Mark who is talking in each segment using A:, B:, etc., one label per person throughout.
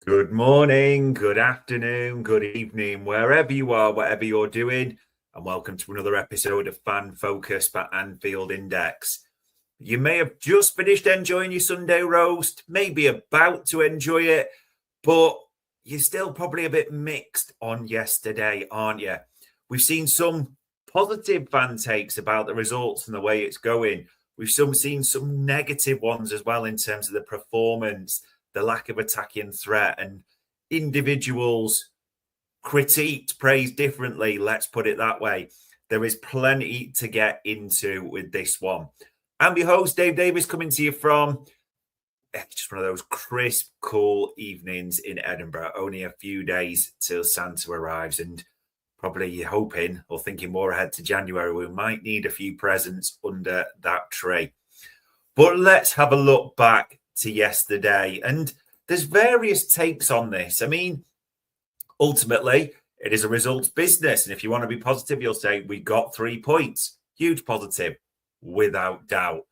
A: Good morning, good afternoon, good evening, wherever you are, whatever you're doing, and welcome to another episode of Fan Focus by Anfield Index. You may have just finished enjoying your Sunday roast, maybe about to enjoy it, but you're still probably a bit mixed on yesterday, aren't you? We've seen some positive fan takes about the results and the way it's going. We've seen some negative ones as well in terms of the performance, the lack of attacking threat, and individuals critiqued, praised differently. Let's put it that way. There is plenty to get into with this one. I'm your host, Dave Davis, coming to you from just one of those crisp, cool evenings in Edinburgh. Only a few days till Santa arrives, and probably hoping or thinking more ahead to January, we might need a few presents under that tree. But let's have a look back to yesterday. And there's various takes on this. I mean, ultimately, it is a results business. And if you want to be positive, you'll say, we got 3 points. Huge positive, without doubt.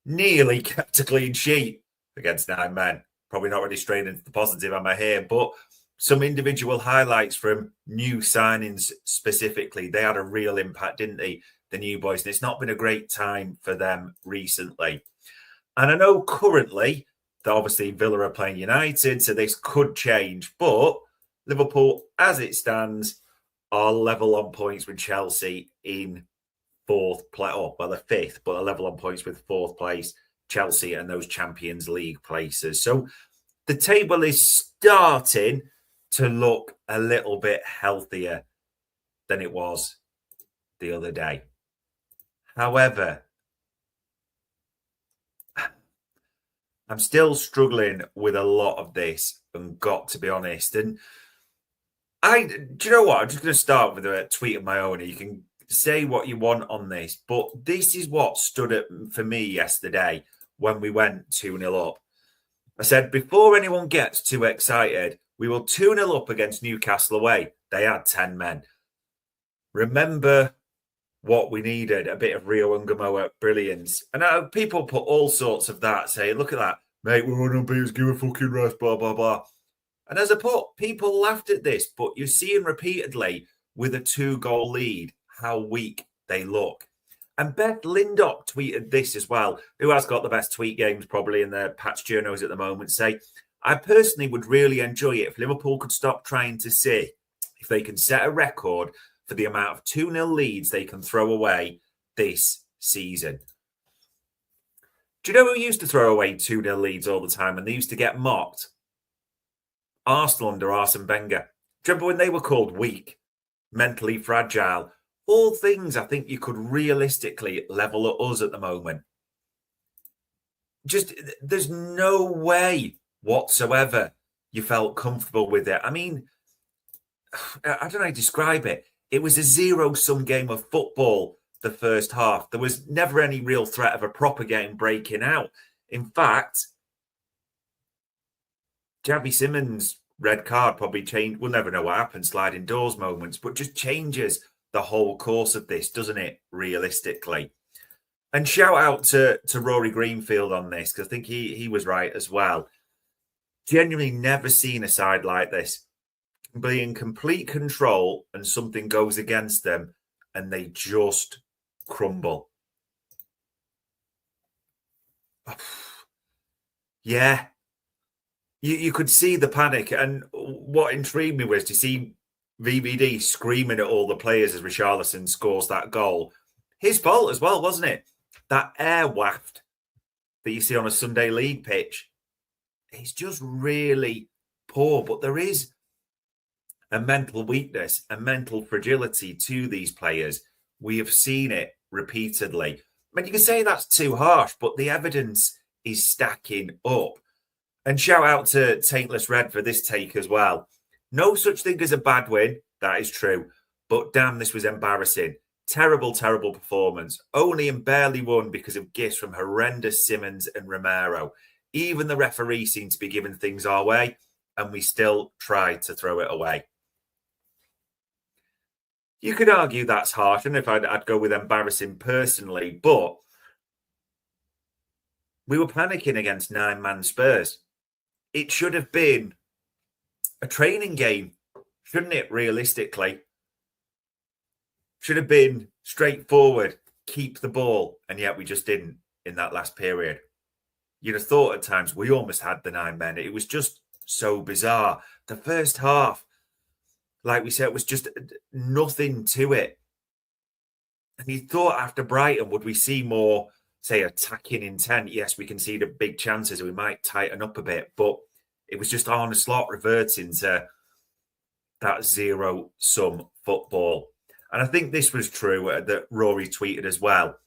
A: Nearly kept a clean sheet against 9 men. Probably not really straight into the positive, am I here? But some individual highlights from new signings specifically. They had a real impact, didn't they? The new boys. And it's not been a great time for them recently. And I know currently that obviously Villa are playing United, so this could change. But Liverpool, as it stands, are level on points with Chelsea in fourth place. Oh, well, they're fifth, but are level on points with fourth place, Chelsea, and those Champions League places. So the table is starting to look a little bit healthier than it was the other day. However, I'm still struggling with a lot of this, and got to be honest. And do you know what? I'm just going to start with a tweet of my own. You can say what you want on this, but this is what stood up for me yesterday when we went 2-0 up. I said, before anyone gets too excited, we will 2-0 up against Newcastle away. They had 10 men. Remember what we needed, a bit of Rio Ungamoa brilliance. And people put all sorts of that, say, look at that, mate, we're on beats, give a fucking rest, blah, blah, blah. And as I put, people laughed at this, but you're seeing repeatedly with a 2-goal lead how weak they look. And Beth Lindop tweeted this as well, who has got the best tweet games probably in the patch journos at the moment, say, I personally would really enjoy it if Liverpool could stop trying to see if they can set a record for the amount of 2-0 leads they can throw away this season. Do you know who used to throw away 2-0 leads all the time and they used to get mocked? Arsenal under Arsene Wenger. Do you remember when they were called weak, mentally fragile? All things I think you could realistically level at us at the moment. Just, there's no way whatsoever you felt comfortable with it. I mean, I don't know how to describe it. It was a zero-sum game of football the first half. There was never any real threat of a proper game breaking out. In fact, Xavi Simons' red card probably changed. We'll never know what happened, sliding doors moments, but just changes the whole course of this, doesn't it, realistically? And shout out to Rory Greenfield on this, because I think he was right as well. Genuinely never seen a side like this. Be in complete control and something goes against them and they just crumble. Yeah. You could see the panic. And what intrigued me was to see VVD screaming at all the players as Richarlison scores that goal. His fault as well, wasn't it? That air waft that you see on a Sunday league pitch. It's just really poor. But there is a mental weakness, a mental fragility to these players. We have seen it repeatedly. I mean, you can say that's too harsh, but the evidence is stacking up. And shout out to Taintless Red for this take as well. No such thing as a bad win. That is true. But damn, this was embarrassing. Terrible, terrible performance. Only and barely won because of gifts from horrendous Simons and Romero. Even the referee seemed to be giving things our way, and we still tried to throw it away. You could argue that's harsh, and if I'd go with embarrassing personally, but we were panicking against 9-man Spurs. It should have been a training game, shouldn't it, realistically? Should have been straightforward, keep the ball, and yet we just didn't in that last period. You'd have thought at times we almost had the 9 men. It was just so bizarre. The first half, like we said, was just nothing to it. And you thought after Brighton, would we see more, say, attacking intent? Yes, we can see the big chances. We might tighten up a bit, but it was just Arne Slot reverting to that zero-sum football. And I think this was true that Rory tweeted as well.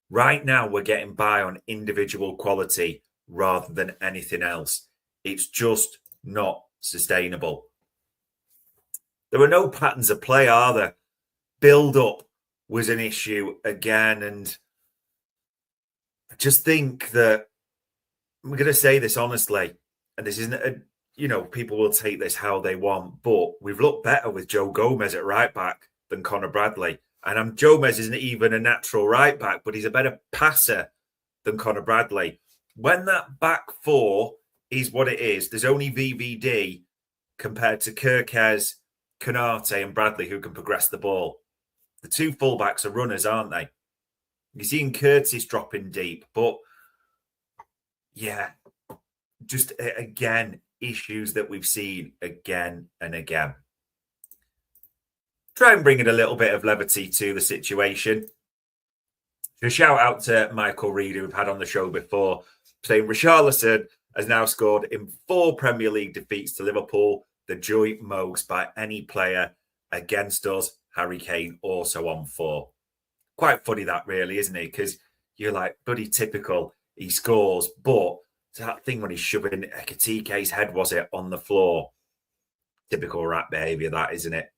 A: Right now, we're getting by on individual quality rather than anything else. It's just not sustainable. There are no patterns of play, are there? Build-up was an issue again. And I just think that I'm going to say this honestly, and this isn't people will take this how they want, but we've looked better with Joe Gomez at right back than Conor Bradley. And Gomez isn't even a natural right back, but he's a better passer than Conor Bradley. When that back four is what it is, there's only VVD compared to Kirkes, Konate and Bradley who can progress the ball. The two fullbacks are runners, aren't they? You're seeing Curtis dropping deep, but yeah, just again, issues that we've seen again and again. Try and bring in a little bit of levity to the situation. A shout out to Michael Reid, who we've had on the show before, saying Richarlison has now scored in 4 Premier League defeats to Liverpool, the joy most by any player against us. Harry Kane also on 4. Quite funny that really, isn't it? Because you're like, bloody typical, he scores, but that thing when he's shoving Ekitike's head, was it, on the floor? Typical rat behaviour that, isn't it?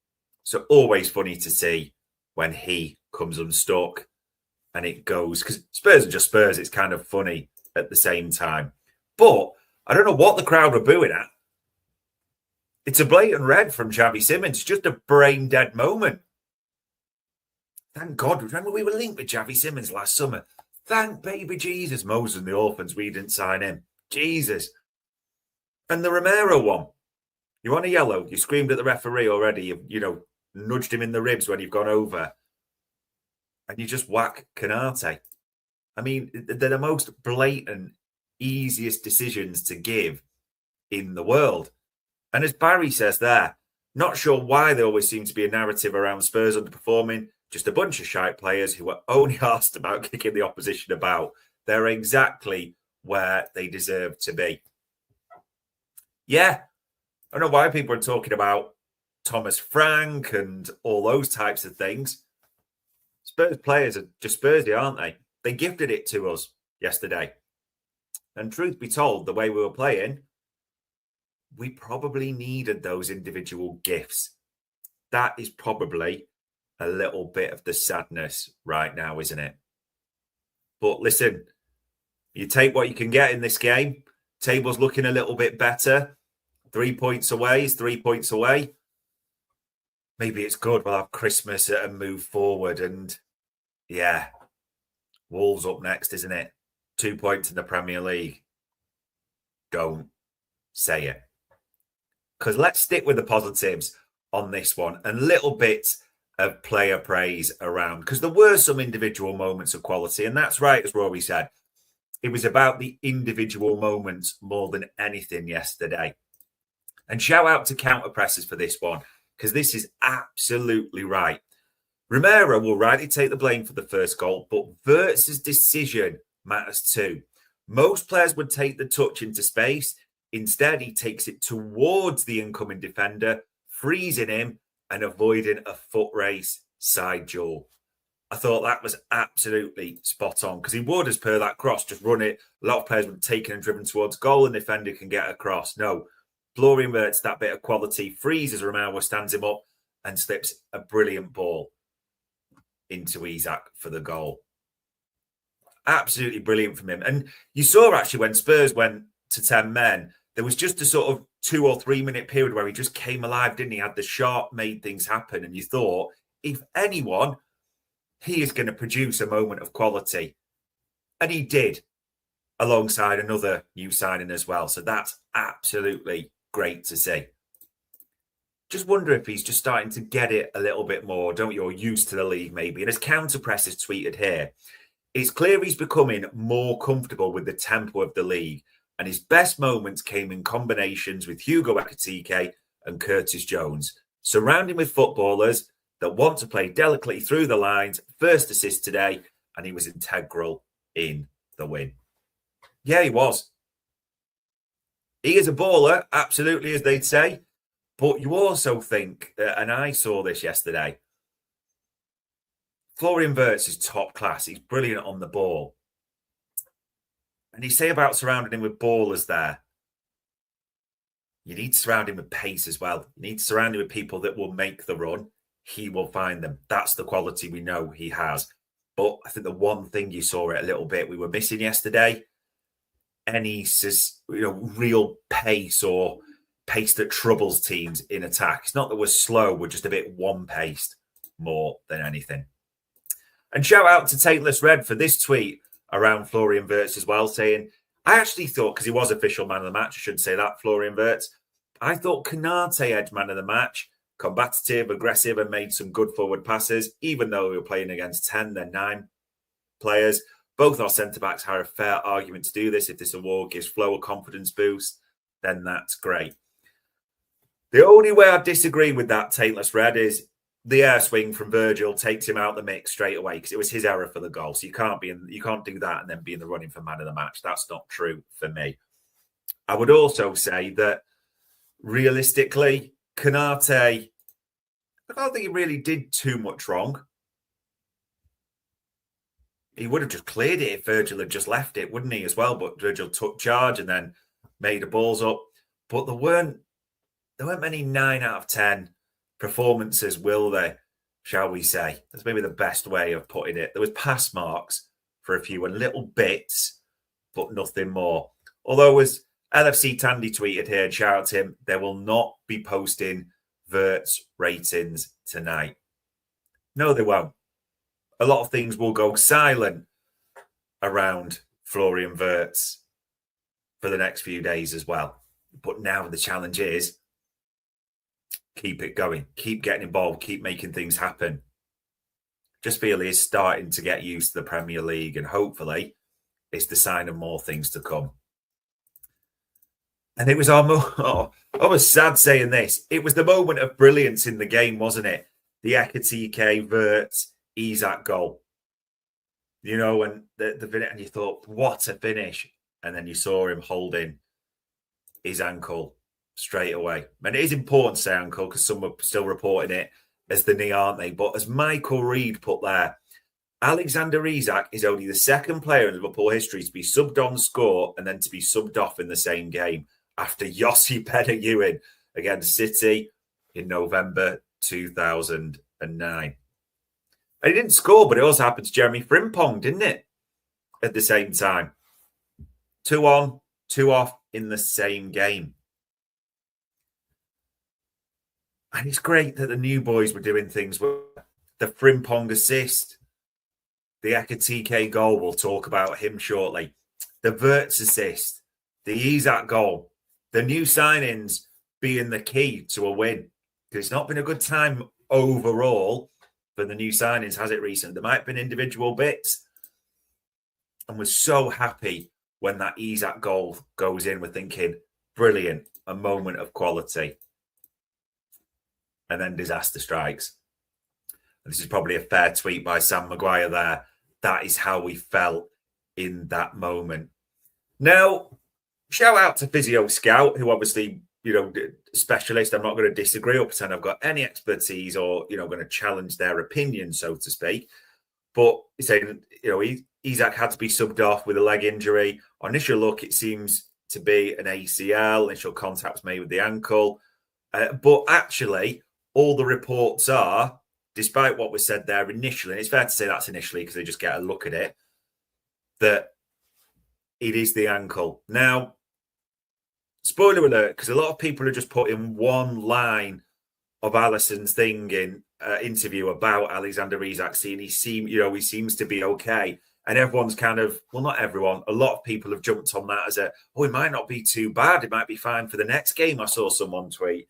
A: So always funny to see when he comes unstuck and it goes, because Spurs are just Spurs. It's kind of funny at the same time. But I don't know what the crowd were booing at. It's a blatant red from Xavi Simons, just a brain dead moment. Thank God. Remember we were linked with Xavi Simons last summer. Thank baby Jesus, Moses and the Orphans, we didn't sign him. Jesus. And the Romero one. You want a yellow? You screamed at the referee already. You nudged him in the ribs when you've gone over. And you just whack Konate. I mean, they're the most blatant, easiest decisions to give in the world. And as Barry says there, not sure why there always seems to be a narrative around Spurs underperforming. Just a bunch of shite players who are only asked about kicking the opposition about. They're exactly where they deserve to be. Yeah, I don't know why people are talking about Thomas Frank and all those types of things. Spurs players are just Spursy, aren't they? They gifted it to us yesterday. And truth be told, the way we were playing, we probably needed those individual gifts. That is probably a little bit of the sadness right now, isn't it? But listen, you take what you can get in this game. Table's looking a little bit better. 3 points away is 3 points away. Maybe it's good. We'll have Christmas and move forward. And yeah, Wolves up next, isn't it? 2 points in the Premier League. Don't say it. Because let's stick with the positives on this one. And little bits of player praise around. Because there were some individual moments of quality. And that's right, as Rory said. It was about the individual moments more than anything yesterday. And shout out to counter pressers for this one, because this is absolutely right. Romero will rightly take the blame for the first goal, but Wirtz's decision matters too. Most players would take the touch into space. Instead, he takes it towards the incoming defender, freezing him and avoiding a foot race side duel. I thought that was absolutely spot on, because he would, as per that cross, just run it. A lot of players would have taken and driven towards goal and the defender can get across. No, Florian Wirtz, that bit of quality, freezes Romero, stands him up and slips a brilliant ball into Isak for the goal. Absolutely brilliant from him. And you saw actually when Spurs went to 10 men, there was just a sort of 2 or 3 minute period where he just came alive, didn't he? Had the shot, made things happen. And you thought, if anyone, he is going to produce a moment of quality. And he did, alongside another new signing as well. So that's absolutely great to see. just wonder if he's just starting to get it a little bit more, don't you? Or used to the league, maybe. And as Counterpress has tweeted here, it's clear he's becoming more comfortable with the tempo of the league. And his best moments came in combinations with Hugo Ekitike and Curtis Jones, surrounding with footballers that want to play delicately through the lines. First assist today, and he was integral in the win. Yeah, he was. He is a baller, absolutely, as they'd say. But you also think, and I saw this yesterday, Florian Wirtz is top class. He's brilliant on the ball. And you say about surrounding him with ballers there. You need to surround him with pace as well. You need to surround him with people that will make the run. He will find them. That's the quality we know he has. But I think the one thing you saw it a little bit we were missing yesterday, any real pace or pace that troubles teams in attack. It's not that we're slow, we're just a bit one-paced more than anything. And shout out to Taintless Red for this tweet around Florian Wirtz as well, saying, I actually thought, because he was official man of the match, I should say that, Florian Wirtz, I thought Canate edged man of the match, combative, aggressive, and made some good forward passes, even though we were playing against 10, then 9 players. Both our centre-backs have a fair argument to do this. If this award gives Flo a confidence boost, then that's great. The only way I disagree with that, Taintless Red, is the air swing from Virgil takes him out the mix straight away because it was his error for the goal. So you can't do that and then be in the running for man of the match. That's not true for me. I would also say that realistically, Canate, I don't think he really did too much wrong. He would have just cleared it if Virgil had just left it, wouldn't he, as well? But Virgil took charge and then made the balls up. But there weren't many 9 out of 10 performances, will there, shall we say? That's maybe the best way of putting it. There was pass marks for a few and little bits, but nothing more. Although, as LFC Tandy tweeted here, and shout out to him, they will not be posting Wirtz ratings tonight. No, they won't. A lot of things will go silent around Florian Wirtz for the next few days as well. But now the challenge is keep it going, keep getting involved, keep making things happen. Just feel he's starting to get used to the Premier League, and hopefully it's the sign of more things to come. And it was I was sad saying this. It was the moment of brilliance in the game, wasn't it? The Ekitike, Wirtz, Isak goal. You know, and and you thought, what a finish. And then you saw him holding his ankle straight away. And it is important to say ankle because some are still reporting it as the knee, aren't they? But as Michael Reed put there, Alexander Isak is only the second player in Liverpool history to be subbed on score and then to be subbed off in the same game after Yossi Benayoun against City in November 2009. And he didn't score, but it also happened to Jeremy Frimpong, didn't it? At the same time. 2 on, 2 off in the same game. And it's great that the new boys were doing things with the Frimpong assist, the Ekitike goal. We'll talk about him shortly. The Wirtz assist, the Isak goal, the new signings being the key to a win. Because it's not been a good time overall for the new signings, has it, recently? There might have been individual bits. And we're so happy when that Isak goal goes in. We're thinking, brilliant, a moment of quality. And then disaster strikes. And this is probably a fair tweet by Sam Maguire there. That is how we felt in that moment. Now, shout out to Physio Scout, who obviously, specialist. I'm not going to disagree or pretend I've got any expertise or, going to challenge their opinion, so to speak. But he's saying, Isak had to be subbed off with a leg injury. On initial look, it seems to be an ACL. Initial contact was made with the ankle. But actually, all the reports are, despite what was said there initially, and it's fair to say that's initially because they just get a look at it, that it is the ankle. Now, spoiler alert, because a lot of people are just putting one line of Allison's thing in interview about Alexander Isak, saying he seems to be okay. And everyone's kind of, well, not everyone, a lot of people have jumped on that as it might not be too bad. It might be fine for the next game. I saw someone tweet.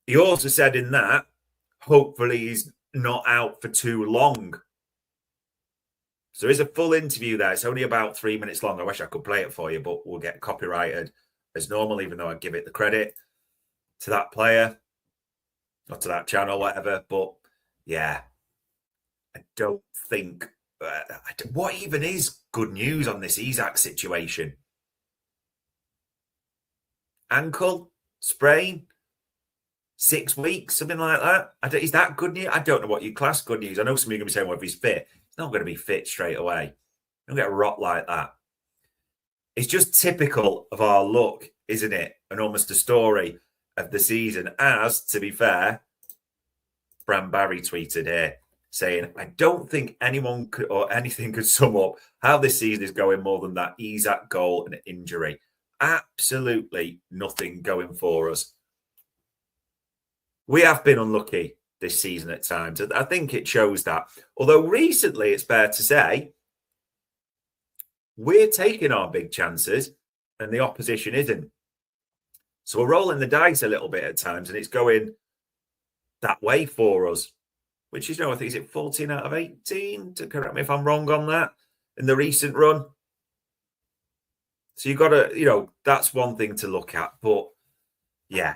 A: He also said in that, hopefully he's not out for too long. So there's a full interview there. It's only about 3 minutes long. I wish I could play it for you, but we'll get copyrighted as normal, even though I give it the credit to that player or to that channel, whatever. But yeah, I don't think... what even is good news on this Isak situation? Ankle, sprain, 6 weeks, something like that. Is that good news? I don't know what you class good news. I know some of you are going to be saying, well, if he's fit, he's not going to be fit straight away. Don't get rot like that. It's just typical of our luck, isn't it? And almost a story of the season. As, to be fair, Bram Barry tweeted here saying, I don't think anyone could or anything could sum up how this season is going more than that Isak goal and injury. Absolutely nothing going for us. We have been unlucky this season at times. I think it shows that. Although recently, it's fair to say, we're taking our big chances and the opposition isn't. So we're rolling the dice a little bit at times and it's going that way for us, which is, I think, is it 14 out of 18? To correct me if I'm wrong on that, in the recent run. So you've got to, that's one thing to look at. But yeah,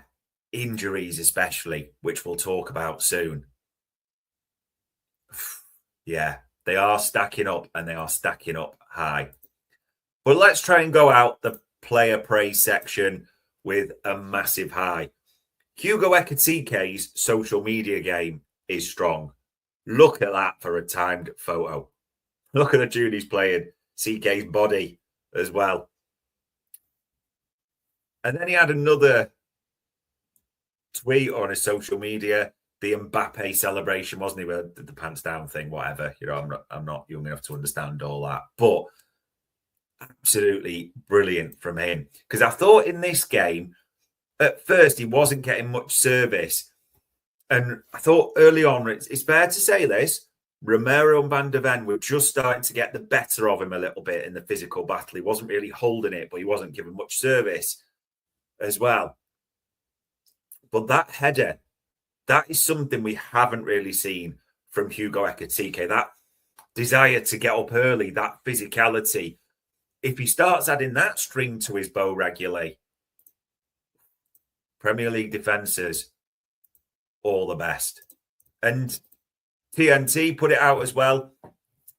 A: injuries especially, which we'll talk about soon. Yeah, they are stacking up and they are stacking up high. But let's try and go out the player praise section with a massive high. Hugo Ekitike's social media game is strong. Look at that for a timed photo. Look at the tune he's playing. CK's body as well. And then he had another tweet on his social media, the Mbappe celebration, wasn't he? With the pants down thing, whatever. I'm not young enough to understand all that. But absolutely brilliant from him. Because I thought in this game, at first, he wasn't getting much service. And I thought early on, it's fair to say this, Romero and Van de Ven were just starting to get the better of him a little bit in the physical battle. He wasn't really holding it, but he wasn't giving much service as well. But that header, that is something we haven't really seen from Hugo Ekitike. That desire to get up early, that physicality. If he starts adding that string to his bow regularly, Premier League defences, all the best. And TNT put it out as well.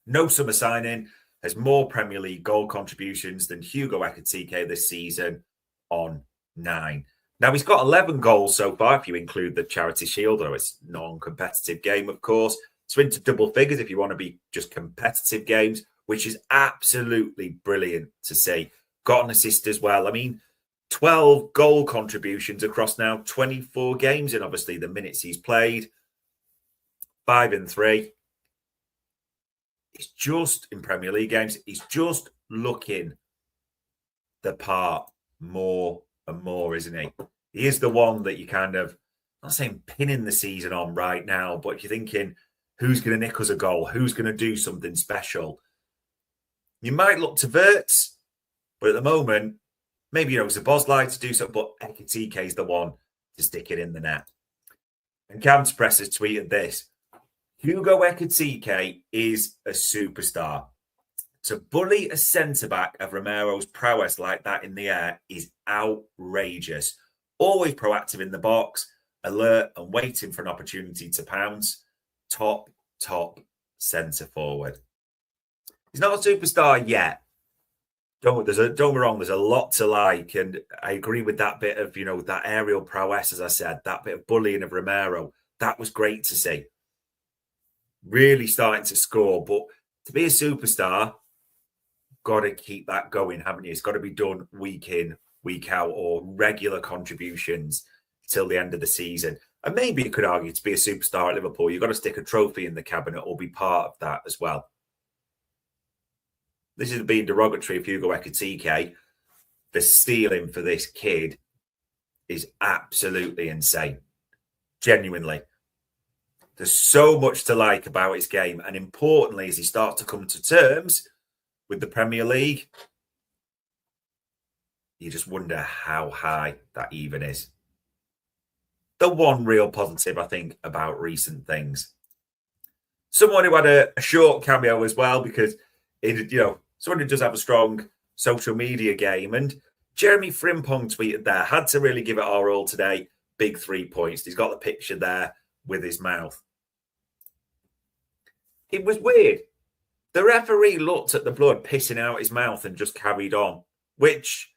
A: No summer signing has more Premier League goal contributions than Hugo Ekitike this season on 9. Now, he's got 11 goals so far, if you include the Charity Shield, though it's a non-competitive game, of course. So into double figures if you want to be just competitive games, which is absolutely brilliant to see. Got an assist as well. I mean, 12 goal contributions across now 24 games, and obviously the minutes he's played, 5 and 3. It's just in Premier League games, he's just looking the part more and more, isn't he? He is the one that you kind of, I'm not saying pinning the season on right now, but you're thinking, who's going to nick us a goal? Who's going to do something special? You might look to Wirtz, but at the moment, maybe Zabozlai to do something, but Ekitike is the one to stick it in the net. And Cam's Press has tweeted this. Hugo Ekitike is a superstar. To bully a centre-back of Romero's prowess like that in the air is outrageous. Always proactive in the box, alert and waiting for an opportunity to pounce. Top centre-forward. He's not a superstar yet. Don't get me wrong, there's a lot to like, and I agree with that bit of, that aerial prowess, as I said, that bit of bullying of Romero. That was great to see. Really starting to score, but to be a superstar, got to keep that going, haven't you? It's got to be done week in, week out, or regular contributions till the end of the season. And maybe you could argue to be a superstar at Liverpool, you've got to stick a trophy in the cabinet or be part of that as well. This is being derogatory of Hugo Ekitike. The stealing for this kid is absolutely insane. Genuinely. There's so much to like about his game. And importantly, as he starts to come to terms with the Premier League, you just wonder how high that even is. the one real positive, I think, about recent things. Someone who had a short cameo as well, because someone who does have a strong social media game. And Jeremy Frimpong tweeted there, had to really give it our all today. Big 3 points. He's got the picture there with his mouth. It was weird. The referee looked at the blood pissing out his mouth and just carried on, which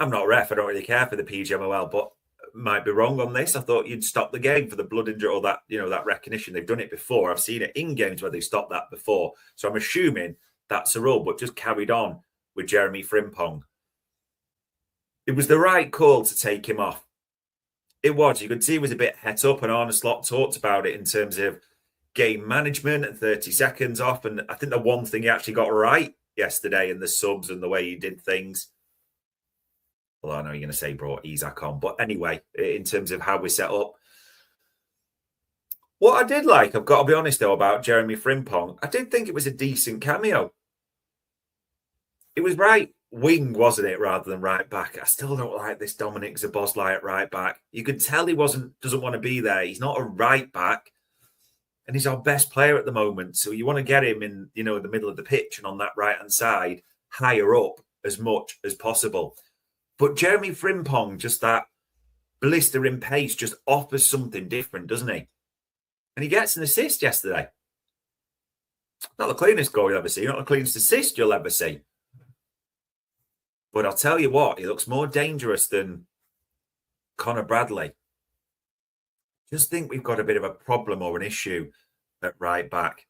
A: I'm not a ref. I don't really care for the PGMOL, but might be wrong on this. I thought you'd stop the game for the blood injury or that, that recognition. They've done it before. I've seen it in games where they stopped that before. So I'm assuming that's a rule, but just carried on with Jeremy Frimpong. It was the right call to take him off. It was. You could see he was a bit het up, and Arne Slot talked about it in terms of game management and 30 seconds off. And I think the one thing he actually got right yesterday in the subs and the way he did things. Well, I know you're going to say brought Isak on. But anyway, in terms of how we set up. What I did like, I've got to be honest, though, about Jeremy Frimpong, I did think it was a decent cameo. It was right wing, wasn't it, rather than right back. I still don't like this Dominic Szoboszlai at right back. You could tell he doesn't want to be there. He's not a right back. And he's our best player at the moment. So you want to get him in, the middle of the pitch and on that right-hand side, higher up as much as possible. But Jeremy Frimpong, just that blistering pace, just offers something different, doesn't he? And he gets an assist yesterday. Not the cleanest goal you'll ever see, not the cleanest assist you'll ever see. But I'll tell you what, he looks more dangerous than Connor Bradley. Just think we've got a bit of a problem or an issue at right back.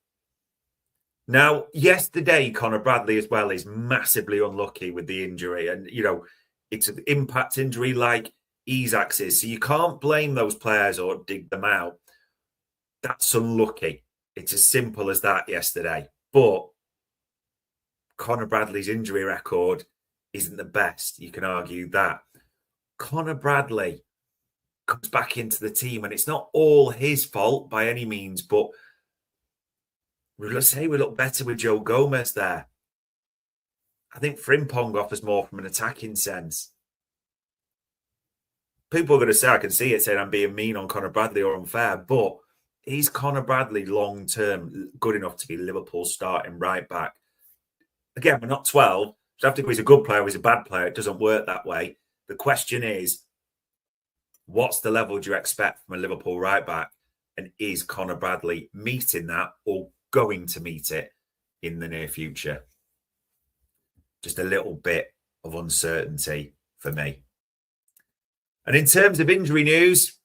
A: Now, yesterday, Connor Bradley as well is massively unlucky with the injury. And, it's an impact injury like Isak's is. So you can't blame those players or dig them out. That's unlucky. It's as simple as that yesterday. But Connor Bradley's injury record isn't the best. You can argue that. Connor Bradley comes back into the team, and it's not all his fault by any means, but let's say we look better with Joe Gomez there. I think Frimpong offers more from an attacking sense. People are going to say, I can see it saying I'm being mean on Connor Bradley or unfair, but is Connor Bradley long-term good enough to be Liverpool's starting right back? Again, we're not 12. So after he's a good player, he's a bad player. It doesn't work that way. The question is, what's the level do you expect from a Liverpool right back? And is Connor Bradley meeting that or going to meet it in the near future? Just a little bit of uncertainty for me. And in terms of injury news,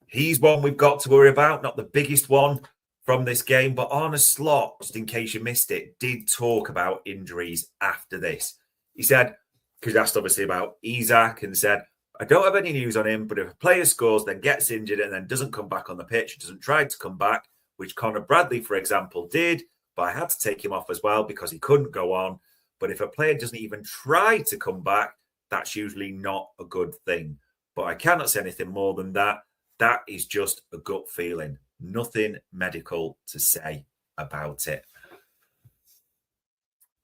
A: he's one we've got to worry about. Not the biggest one from this game, but Arne Slot, just in case you missed it, did talk about injuries after this. He said, because he asked obviously about Isak, and said, I don't have any news on him, but if a player scores, then gets injured and then doesn't come back on the pitch, doesn't try to come back, which Connor Bradley, for example, did, but I had to take him off as well because he couldn't go on. But if a player doesn't even try to come back, that's usually not a good thing. But I cannot say anything more than that. That is just a gut feeling. Nothing medical to say about it.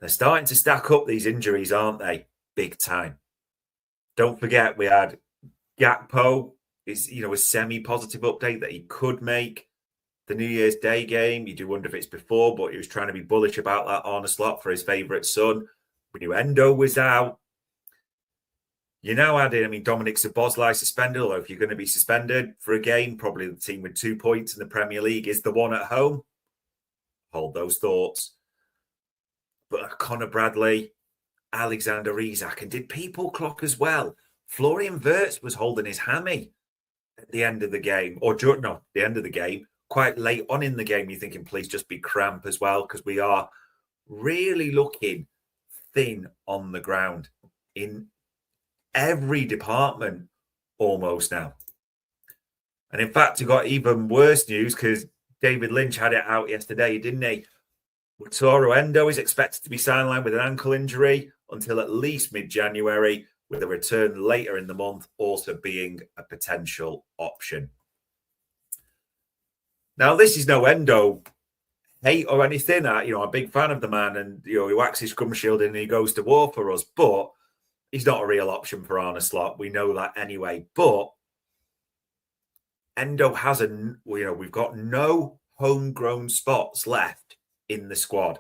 A: They're starting to stack up, these injuries, aren't they? Big time. Don't forget, we had Gakpo, a semi-positive update that he could make the New Year's Day game. You do wonder if it's before, but he was trying to be bullish about that Arne Slot for his favourite son. We knew Endo was out. You now add in, Dominic Szoboszlai suspended, although if you're going to be suspended for a game, probably the team with 2 points in the Premier League is the one at home. Hold those thoughts. But Connor Bradley, Alexander Isak, and did people clock as well? Florian Wirtz was holding his hammy at the end of the game, the end of the game, quite late on in the game. You're thinking, please just be cramp as well, because we are really looking thin on the ground in every department almost now. And in fact, you got even worse news because David Lynch had it out yesterday, didn't he? Wataru Endo is expected to be sidelined with an ankle injury until at least mid-January, with a return later in the month also being a potential option. Now, this is no Endo hate or anything. I'm a big fan of the man, and he whacks his scrum shield and he goes to war for us, but he's not a real option for Arne Slot. We know that anyway. But Endo we've got no homegrown spots left in the squad.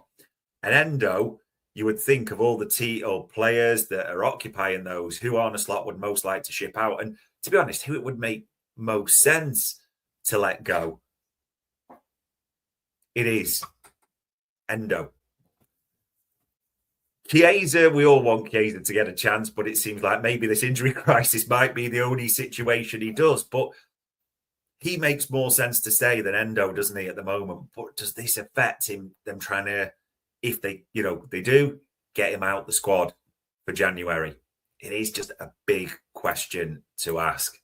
A: And Endo, you would think of all the players that are occupying those, who Arne Slot would most like to ship out. And to be honest, who it would make most sense to let go. It is Endo. Chiesa, we all want Chiesa to get a chance, but it seems like maybe this injury crisis might be the only situation he does. But he makes more sense to stay than Endo, doesn't he, at the moment? But does this affect him, them trying to, if they do, get him out the squad for January? It is just a big question to ask.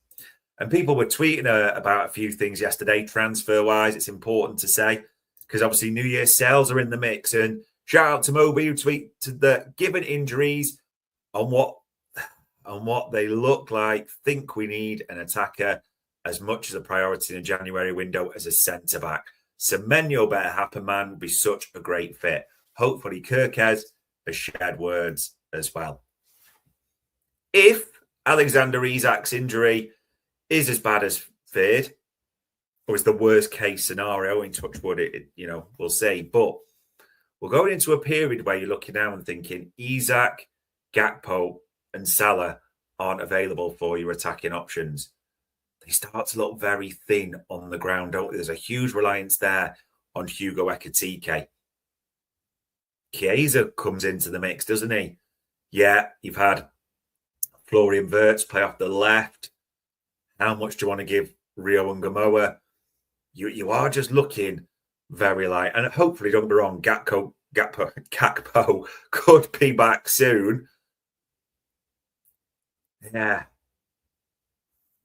A: And people were tweeting about a few things yesterday, transfer-wise. It's important to say, because obviously New Year's sales are in the mix. And shout out to Moby, who tweeted that given injuries on what they look like, think we need an attacker as much as a priority in the January window as a centre-back. Semenyo better happen, man, would be such a great fit. Hopefully Kirkez has shared words as well. If Alexander Isak's injury is as bad as feared, or is the worst case scenario, in touch wood, we'll see. But we're going into a period where you're looking now and thinking Isak, Gakpo and Salah aren't available for your attacking options. They start to look very thin on the ground, don't they? There's a huge reliance there on Hugo Ekitike. Chiesa comes into the mix, doesn't he? Yeah, you've had Florian Wirtz play off the left. How much do you want to give Rio and Gamoa? You are just looking very light. And hopefully, don't get me wrong, Gakpo could be back soon. Yeah.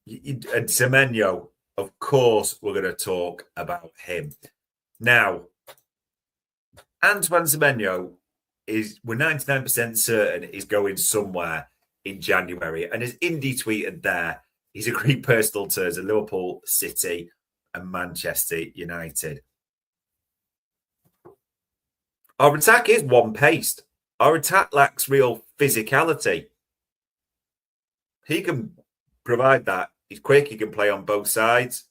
A: And Semenyo, of course, we're going to talk about him. Now, Antoine Semenyo we're 99% certain is going somewhere in January. And as Indy tweeted there, he's agreed personal terms at Liverpool, City and Manchester United. Our attack is one-paced. Our attack lacks real physicality. He can provide that. He's quick. He can play on both sides.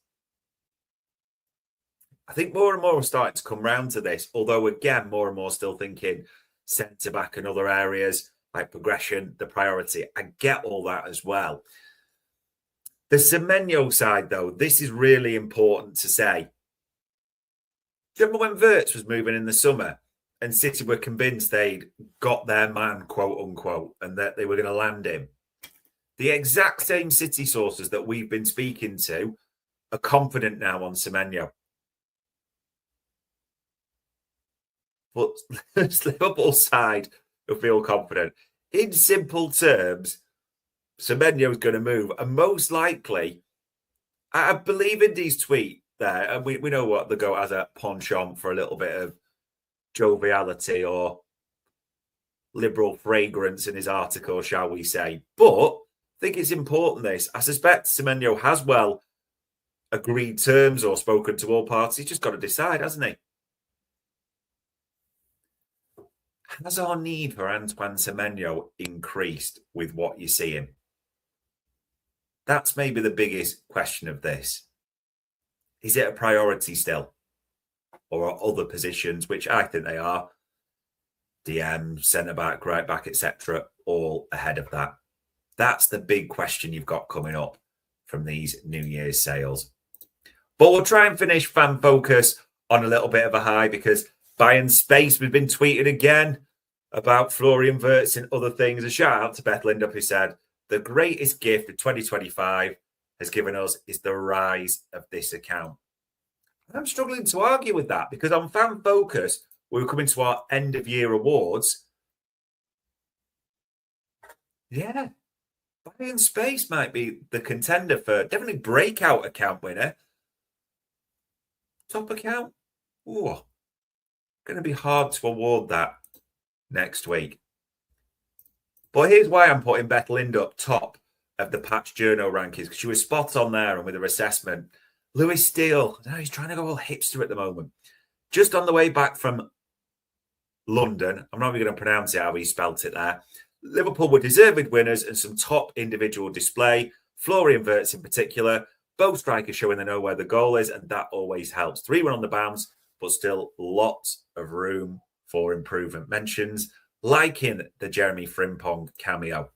A: I think more and more are starting to come round to this, although, again, more and more still thinking centre-back and other areas like progression, the priority. I get all that as well. The Semenyo side, though, this is really important to say. Do you remember when Wirtz was moving in the summer and City were convinced they'd got their man, quote unquote, and that they were going to land him? The exact same City sources that we've been speaking to are confident now on Semenyo. But Liverpool side will feel confident. In simple terms, Semenyo is going to move, and most likely, I believe in Indy's tweet there, and we know what the goat has a penchant for a little bit of joviality or liberal fragrance in his article, shall we say. But I think it's important this. I suspect Semenyo has agreed terms or spoken to all parties. He's just got to decide, hasn't he? Has our need for Antoine Semenyo increased with what you're seeing? That's maybe the biggest question of this. Is it a priority still? Or are other positions, which I think they are, DM, centre-back, right-back, etc., all ahead of that? That's the big question you've got coming up from these New Year's sales. But we'll try and finish Fan Focus on a little bit of a high because buying space, we've been tweeted again about Florian Wirtz and other things. A shout out to Beth Lindup, who said, the greatest gift of 2025 has given us is the rise of this account. I'm struggling to argue with that because on Fan Focus, we were coming to our end of year awards. Yeah, buying space might be the contender for definitely breakout account winner. Top account? Oh, going to be hard to award that next week. But here's why I'm putting Beth Lindup top of the Patch Journo rankings, because she was spot on there and with her assessment. Lewis Steele, he's trying to go all hipster at the moment. Just on the way back from London, I'm not even going to pronounce it how he spelt it there. Liverpool were deserved winners and some top individual display. Florian Wirtz in particular, Both strikers showing they know where the goal is, and that always helps. 3-1 on the bounce, but still lots of room for improvement. Mentions liking the Jeremy Frimpong cameo.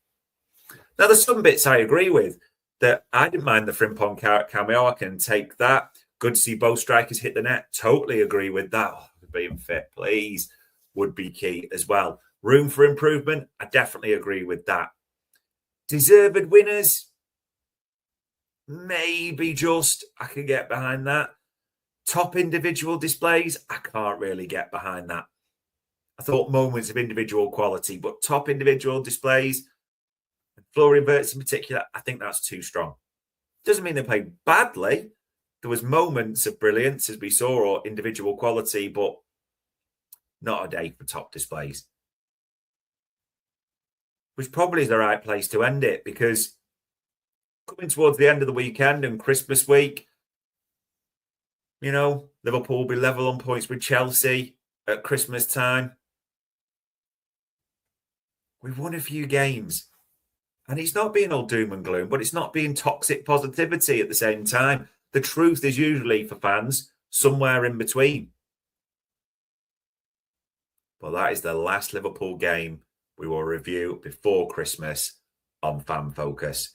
A: Now, there's some bits I agree with. That I didn't mind the Frimpong cameo. I can take that. Good to see both strikers hit the net. Totally agree with that. Oh, being fit, please, would be key as well. Room for improvement. I definitely agree with that. Deserved winners. Maybe just. I can get behind that. Top individual displays. I can't really get behind that. I thought moments of individual quality, but top individual displays, Florian Wirtz in particular, I think that's too strong. Doesn't mean they played badly. There was moments of brilliance, as we saw, or individual quality, but not a day for top displays. Which probably is the right place to end it, because coming towards the end of the weekend and Christmas week, Liverpool will be level on points with Chelsea at Christmas time. We've won a few games. And it's not being all doom and gloom, but it's not being toxic positivity at the same time. The truth is usually, for fans, somewhere in between. Well, that is the last Liverpool game we will review before Christmas on Fan Focus.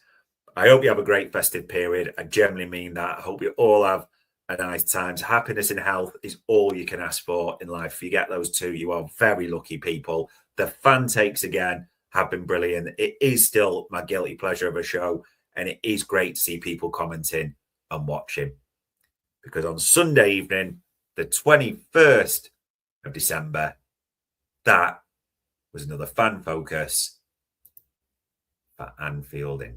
A: I hope you have a great festive period. I genuinely mean that. I hope you all have a nice time. Happiness and health is all you can ask for in life. If you get those two, you are very lucky people. The fan takes again have been brilliant. It is still my guilty pleasure of a show, and it is great to see people commenting and watching. Because on Sunday evening, the 21st of December, that was another Fan Focus for Anfield Index.